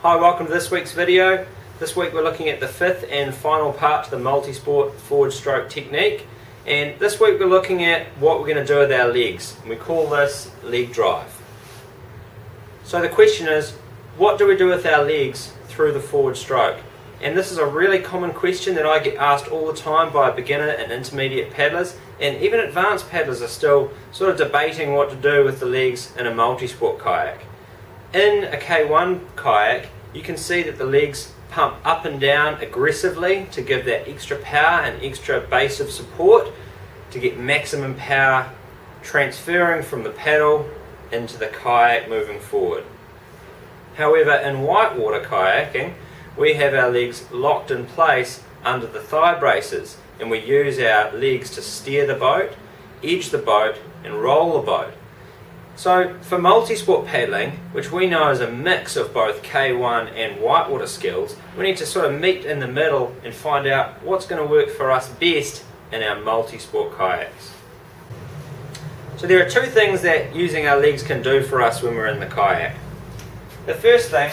Hi, welcome to this week's video. This week we're looking at the fifth and final part to the Multisport forward stroke technique, and this week we're looking at what we're going to do with our legs. We call this leg drive. So the question is, what do we do with our legs through the forward stroke? And this is a really common question that I get asked all the time by beginner and intermediate paddlers, and even advanced paddlers are still sort of debating what to do with the legs in a multisport kayak. In a K1 kayak, you can see that the legs pump up and down aggressively to give that extra power and extra base of support to get maximum power transferring from the paddle into the kayak moving forward. However, in whitewater kayaking, we have our legs locked in place under the thigh braces, and we use our legs to steer the boat, edge the boat, and roll the boat. So for multisport paddling, which we know is a mix of both K1 and whitewater skills, we need to sort of meet in the middle and find out what's going to work for us best in our multisport kayaks. So there are two things that using our legs can do for us when we're in the kayak. The first thing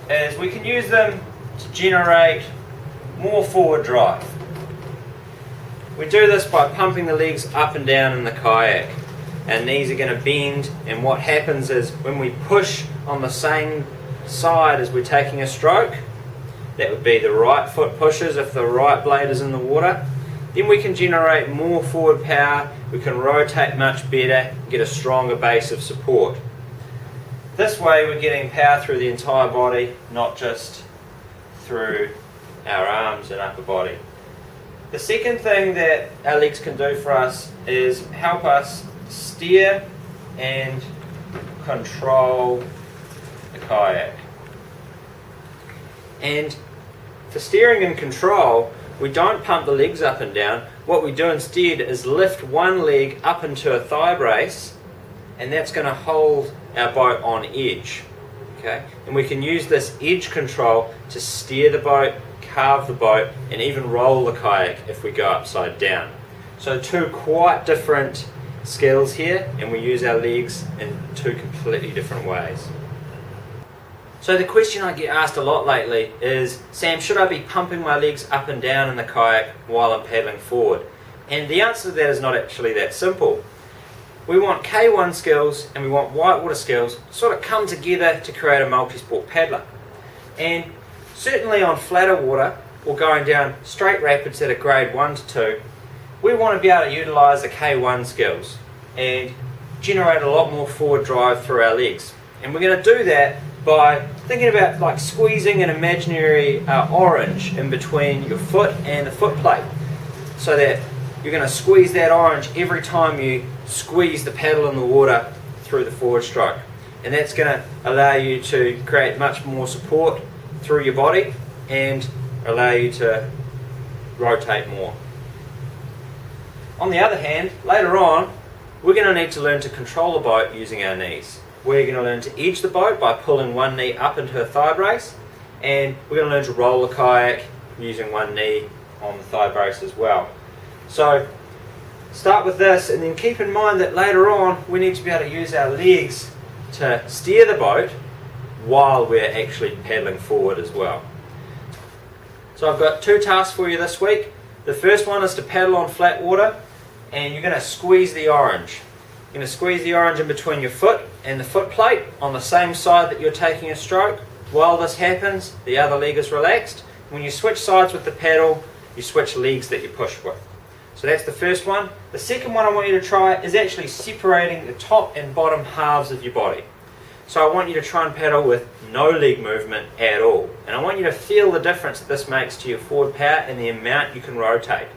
is we can use them to generate more forward drive. We do this by pumping the legs up and down in the kayak. Our knees are going to bend, and what happens is when we push on the same side as we're taking a stroke, that would be the right foot pushes if the right blade is in the water, then we can generate more forward power, we can rotate much better, get a stronger base of support. This way we're getting power through the entire body, not just through our arms and upper body. The second thing that our legs can do for us is help us steer and control the kayak. And for steering and control, we don't pump the legs up and down. What we do instead is lift one leg up into a thigh brace, and that's going to hold our boat on edge. Okay? And we can use this edge control to steer the boat, carve the boat, and even roll the kayak if we go upside down. So two quite different skills here, and we use our legs in two completely different ways. So the question I get asked a lot lately is, Sam, should I be pumping my legs up and down in the kayak while I'm paddling forward? And the answer to that is not actually that simple. We want K1 skills and we want whitewater skills sort of come together to create a multisport paddler. And certainly on flatter water or going down straight rapids at a grade 1 to 2, we want to be able to utilise the K1 skills and generate a lot more forward drive through our legs. And we're going to do that by thinking about like squeezing an imaginary orange in between your foot and the foot plate, so that you're going to squeeze that orange every time you squeeze the paddle in the water through the forward stroke. And that's going to allow you to create much more support through your body and allow you to rotate more. On the other hand, later on, we're going to need to learn to control the boat using our knees. We're going to learn to edge the boat by pulling one knee up into a thigh brace, and we're going to learn to roll the kayak using one knee on the thigh brace as well. So start with this, and then keep in mind that later on we need to be able to use our legs to steer the boat while we're actually paddling forward as well. So I've got two tasks for you this week. The first one is to paddle on flat water, and you're going to squeeze the orange. You're going to squeeze the orange in between your foot and the foot plate on the same side that you're taking a stroke. While this happens, the other leg is relaxed. When you switch sides with the paddle, you switch legs that you push with. So that's the first one. The second one I want you to try is actually separating the top and bottom halves of your body. So I want you to try and paddle with no leg movement at all. And I want you to feel the difference that this makes to your forward power and the amount you can rotate.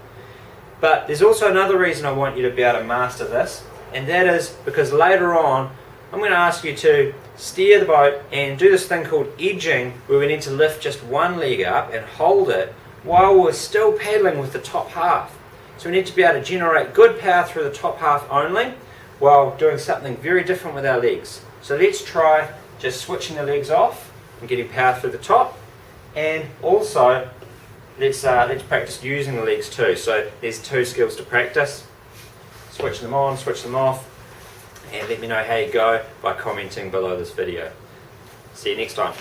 But there's also another reason I want you to be able to master this, and that is because later on I'm going to ask you to steer the boat and do this thing called edging, where we need to lift just one leg up and hold it while we're still paddling with the top half. So we need to be able to generate good power through the top half only while doing something very different with our legs. So let's try just switching the legs off and getting power through the top, and also let's practice using the legs too. So there's two skills to practice. Switch them on, switch them off, and let me know how you go by commenting below this video. See you next time.